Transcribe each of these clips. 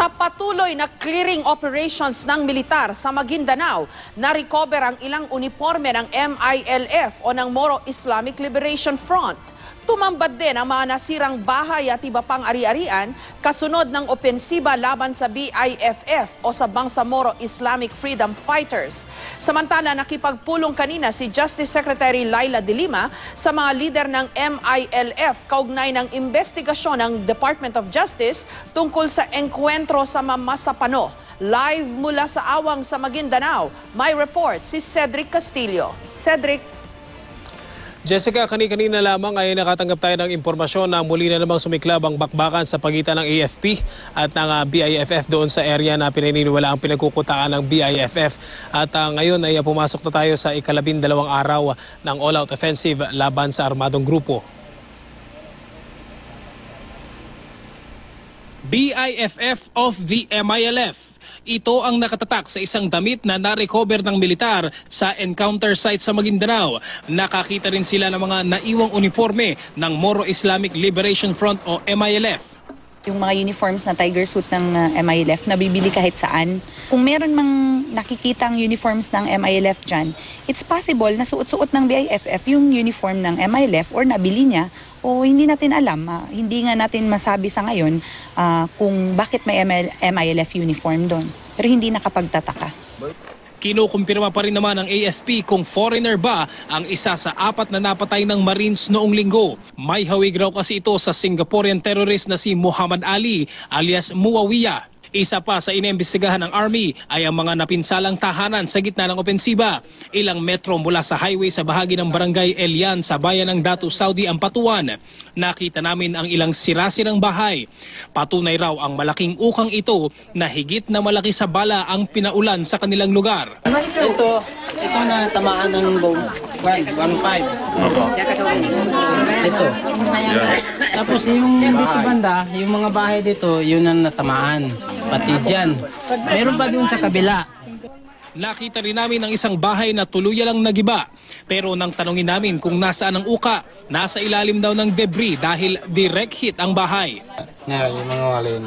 Sa patuloy na clearing operations ng militar sa Maguindanao, na-recover ang ilang uniforme ng MILF o ng Moro Islamic Liberation Front. Tumambad din ang mga nasirang bahay at iba pang ari-arian kasunod ng opensiba laban sa BIFF o sa Bangsamoro Islamic Freedom Fighters. Samantala, nakipagpulong kanina si Justice Secretary Laila De Lima sa mga lider ng MILF kaugnay ng investigasyon ng Department of Justice tungkol sa engkwentro sa Mamasapano. Live mula sa Awang sa Maguindanao, may report si Cedric Castillo. Cedric. Jessica, kanina lamang ay nakatanggap tayo ng impormasyon na muli na namang sumiklab ang bakbakan sa pagitan ng AFP at ng BIFF doon sa area na pinaniniwala ang pinagkukutaan ng BIFF. At ngayon ay pumasok na tayo sa ika-12 araw ng all-out offensive laban sa armadong grupo. BIFF of the MILF. Ito ang nakatatak sa isang damit na na-recover ng militar sa encounter site sa Maguindanao. Nakakita rin sila ng mga naiwang uniforme ng Moro Islamic Liberation Front o MILF. Yung mga uniforms na tiger suit ng MILF, nabibili kahit saan. Kung meron mang nakikitang uniforms ng MILF dyan, it's possible na suot-suot ng BIFF yung uniform ng MILF or nabili niya o hindi natin alam. Hindi nga natin masabi sa ngayon kung bakit may MILF uniform doon. Pero hindi nakapagtataka. Kinukumpirma pa rin naman ng AFP kung foreigner ba ang isa sa 4 na napatay ng Marines noong linggo. May hawig raw kasi ito sa Singaporean terrorist na si Muhammad Ali alias Muawiyah. Isa pa sa inimbestigahan ng Army ay ang mga napinsalang tahanan sa gitna ng opensiba. Ilang metro mula sa highway sa bahagi ng Barangay Elian sa bayan ng Datu Saudi Ampatuan. Nakita namin ang ilang sirasirang bahay. Patunay raw ang malaking ukang ito na higit na malaki sa bala ang pinaulan sa kanilang lugar. Ito na tamaan ng bomb. 1.5. Ito. Tapos yung dito banda, yung mga bahay dito, yun ang natamaan. Pati dyan. Meron pa dun sa kabila. Nakita rin namin ang isang bahay na tuluyan lang nagiba. Pero nang tanungin namin kung nasaan ang uka, nasa ilalim daw ng debris dahil direct hit ang bahay. Yung mga walin.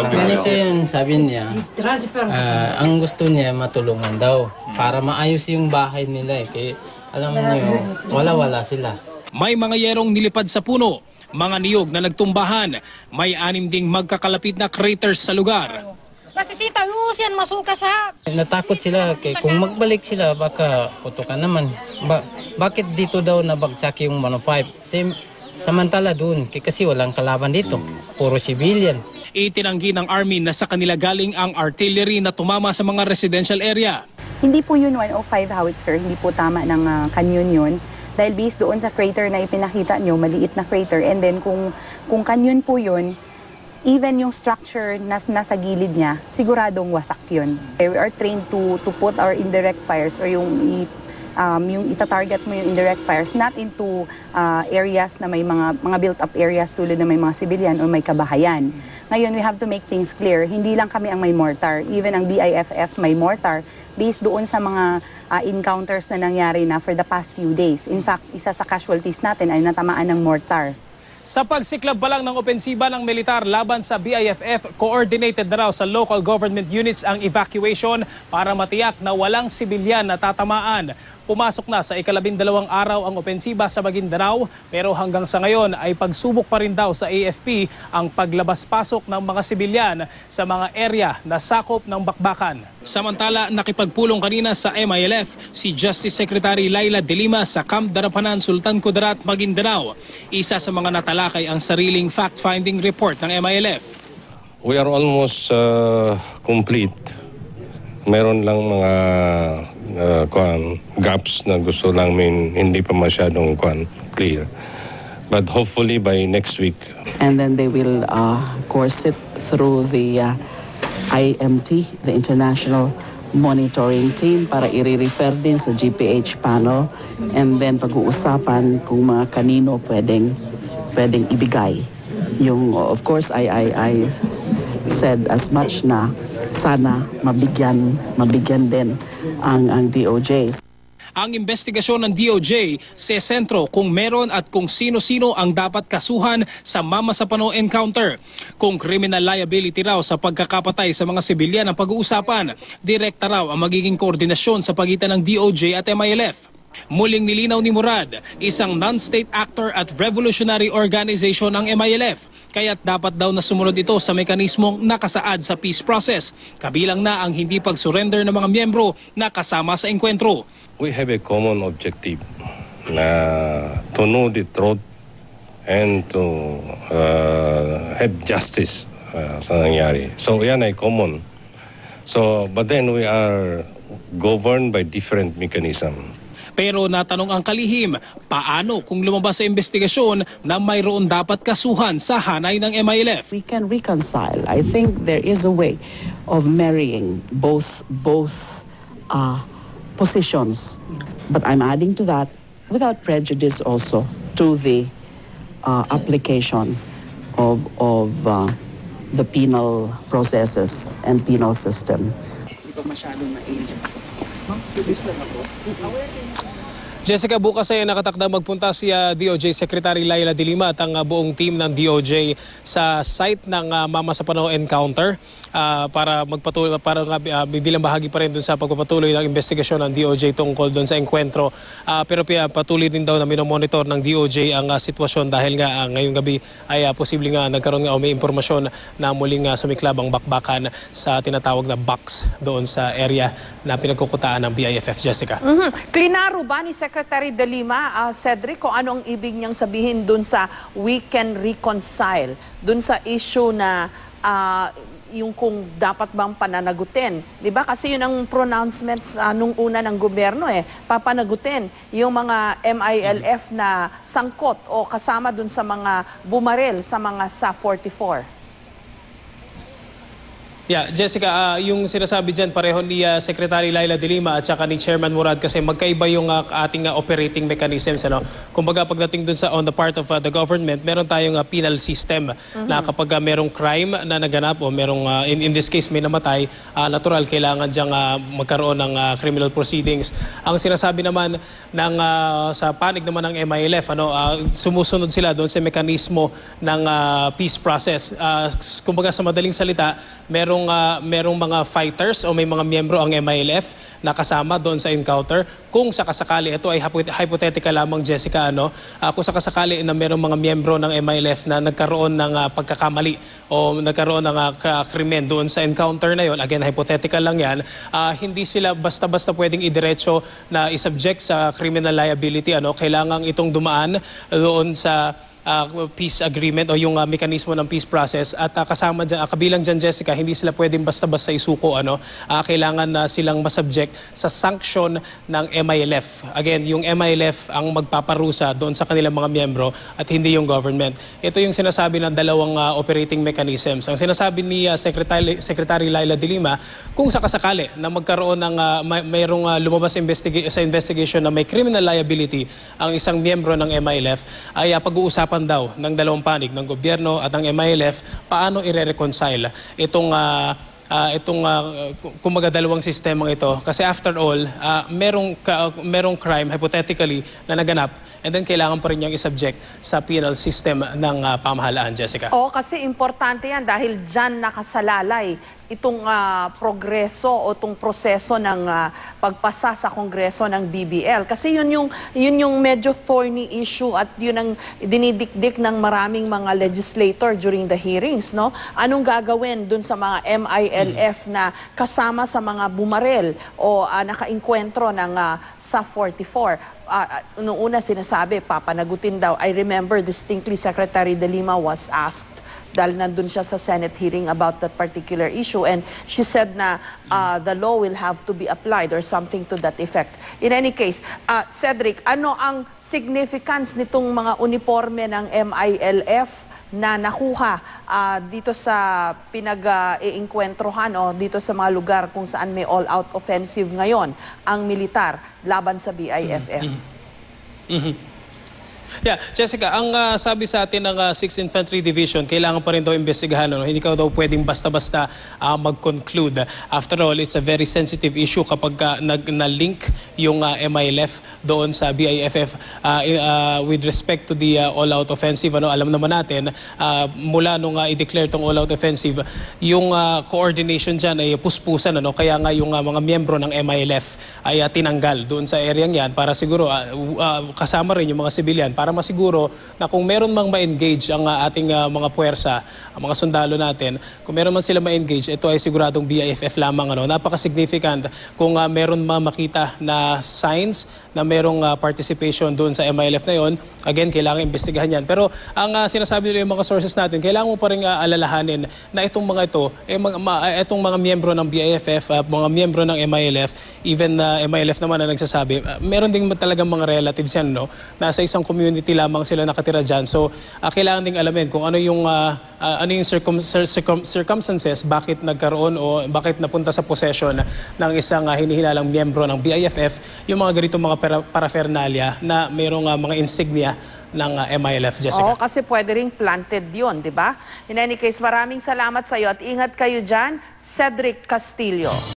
Ganito yun, sabi niya, ang gusto niya matulungan daw para maayos yung bahay nila. Kaya alam niyo, wala-wala sila. May mga yerong nilipad sa puno, mga niyog na nagtumbahan, may 6 ding magkakalapit na craters sa lugar. Nasisita yan, masuka sa... Natakot sila, kung magbalik sila, baka putukan naman. Bakit dito daw nabagsak yung 105? Samantala doon, kasi walang kalaban dito, puro civilian. Itinanggi ng Army na sa kanila galing ang artillery na tumama sa mga residential area. Hindi po yun 105 howitzer, hindi po tama ng canyon yun. Dahil based doon sa crater na ipinakita nyo, maliit na crater. And then kung canyon po yun, even yung structure na nasa gilid niya, siguradong wasak yun. We are trained to put our indirect fires or yung itatarget mo yung indirect fires not into areas na may mga built-up areas tulad na may mga civilian o may kabahayan. Ngayon, we have to make things clear. Hindi lang kami ang may mortar. Even ang BIFF may mortar based doon sa mga encounters na nangyari na for the past few days. In fact, isa sa casualties natin ay natamaan ng mortar. Sa pagsiklab pa lang ng opensiba ng militar laban sa BIFF, coordinated na raw sa local government units ang evacuation para matiyak na walang sibilyan na tatamaan. Pumasok na sa ika-12 araw ang opensiba sa Maguindanao, pero hanggang sa ngayon ay pagsubok pa rin daw sa AFP ang paglabas-pasok ng mga sibilyan sa mga area na sakop ng bakbakan. Samantala, nakipagpulong kanina sa MILF si Justice Secretary Laila De Lima sa Camp Darapanan, Sultan Kudarat, Maguindanao. Isa sa mga natalakay ang sariling fact-finding report ng MILF. We are almost complete. Meron lang mga gaps na gusto lang hindi pa masyadong clear. But hopefully by next week. And then they will course it through the IMT, the International Monitoring Team, para i-refer din sa GPH panel. And then pag-uusapan kung mga kanino pwedeng ibigay. Yung, of course, I said as much na sana mabigyan din ang DOJ. ang investigasyon ng DOJ sa sentro kung meron at kung sino-sino ang dapat kasuhan sa Mama Sapano encounter. Kung criminal liability raw sa pagkakapatay sa mga sibilyan ang pag-uusapan, direkta raw ang magiging koordinasyon sa pagitan ng DOJ at MILF. Muling nilinaw ni Murad, isang non-state actor at revolutionary organization ang MILF, kaya't dapat daw na sumunod ito sa mekanismong nakasaad sa peace process, kabilang na ang hindi pag-surrender ng mga miyembro na kasama sa enkwentro. We have a common objective na to know the truth and to have justice sa nangyari. So yan ay common. So, but then we are governed by different mechanism. Pero natanong ang kalihim, paano kung lumabas sa investigasyon na mayroon dapat kasuhan sa hanay ng MILF? We can reconcile. I think there is a way of marrying both positions. But I'm adding to that, without prejudice also, to the application of the penal processes and penal system. Jessica, bukas ay nakatakdang magpunta si DOJ Secretary Laila De Lima at ang buong team ng DOJ sa site ng Mama Sapano encounter para magpatuloy, para bibilang bahagi pa rin dun sa pagpapatuloy ng investigasyon ng DOJ tungkol dun sa enkwentro. Pero patuloy din daw na minomonitor ng DOJ ang sitwasyon dahil nga ngayong gabi ay posibleng nagkaroon may impormasyon na muling sumiklab ang bakbakan sa tinatawag na box doon sa area na pinagkukutaan ng BIFF. Jessica. Klinaro ba ni Secretary De Lima, Cedric, kung ano ang ibig niyang sabihin dun sa we can reconcile, dun sa issue na yung kung dapat bang pananagutin. Di ba? Kasi yun ang pronouncements nung una ng gobyerno papanagutin yung mga MILF na sangkot o kasama dun sa mga bumarel sa mga SA-44. Yeah, Jessica, yung sinasabi dyan pareho ni Secretary Laila De Lima at saka ni Chairman Murad kasi magkaiba yung ating operating mechanisms. Kumbaga pagdating dun sa on the part of the government, meron tayong penal system na kapag merong crime na naganap o merong, in this case may namatay, natural kailangan dyang magkaroon ng criminal proceedings. Ang sinasabi naman ng, sa panig naman ng MILF, sumusunod sila doon sa mekanismo ng peace process. Kumbaga sa madaling salita, merong mga fighters o may mga miyembro ang MILF na kasama doon sa encounter. Kung sakasakali, ito ay hypothetical lamang, Jessica, kung sakasakali na merong mga miyembro ng MILF na nagkaroon ng pagkakamali o nagkaroon ng krimen doon sa encounter na yon, again, hypothetical lang yan, hindi sila basta-basta pwedeng idiretso na isubject sa criminal liability. Kailangan itong dumaan doon sa peace agreement o yung mekanismo ng peace process at kasama dyan, kabilang dyan, Jessica, hindi sila pwedeng basta-basta isuko. Kailangan na silang masubject sa sanction ng MILF. Again, yung MILF ang magpaparusa doon sa kanilang mga miyembro at hindi yung government. Ito yung sinasabi ng dalawang operating mechanisms. Ang sinasabi ni Secretary Laila De Lima, kung sakasakali na magkaroon ng mayroong lumabas sa investigation na may criminal liability ang isang miyembro ng MILF, ay pag-uusapan daw ng dalawang panig ng gobyerno at ng MILF paano i-reconcile itong kumaga dalawang sistemang ito. Kasi after all, merong crime, hypothetically, na naganap and then kailangan pa rin niyang isubject sa penal system ng pamahalaan, Jessica. Oo, kasi importante yan dahil dyan nakasalalay itong progreso o itong proseso ng pagpasa sa Kongreso ng BBL. Kasi yun yung medyo thorny issue at yun ang dinidikdik ng maraming mga legislator during the hearings. Anong gagawin dun sa mga MILF na kasama sa mga bumarel o nakainkwentro ng SA-44? Noong una sinasabi, papanagutin daw. I remember distinctly Secretary De Lima was asked dahil nandun siya sa Senate hearing about that particular issue and she said na the law will have to be applied or something to that effect. In any case, Cedric, ano ang significance nitong mga uniforme ng MILF na nakuha dito sa pinag-iinkwentrohan o dito sa mga lugar kung saan may all-out offensive ngayon ang militar laban sa BIFF? Yeah, Jessica, ang sabi sa atin ng 6th Infantry Division, kailangan pa rin daw imbestigahan. Hindi ka daw pwedeng basta-basta mag-conclude. After all, it's a very sensitive issue kapag na-link yung MILF doon sa BIFF with respect to the all-out offensive. Alam naman natin, mula nung i-declare tong all-out offensive, yung coordination dyan ay puspusan. Kaya nga yung mga miyembro ng MILF ay tinanggal doon sa area yan para siguro kasama rin yung mga civilian para masiguro na kung meron mang ma-engage ang ating mga puwersa, ang mga sundalo natin, kung meron man sila ma-engage, ito ay siguradong BIFF lamang. Napaka-significant kung meron makita na signs na merong participation doon sa MILF na yon. Again, kailangan imbestigahan yan. Pero ang sinasabi nila yung mga sources natin, kailangan mo pa rin alalahanin na itong mga ito, itong mga miyembro ng BIFF, mga miyembro ng MILF, even MILF naman na nagsasabi, meron din talagang mga relatives yan, nasa isang community lamang sila nakatira dyan. So, kailangan ding alamin kung ano yung circumstances, bakit nagkaroon o bakit napunta sa possession ng isang hinihilalang miyembro ng BIFF yung mga ganitong mga paraphernalia na mayroong mga insignia ng MILF, Jessica. Oo, kasi pwede ring planted yun, di ba? In any case, maraming salamat sa iyo at ingat kayo dyan, Cedric Castillo.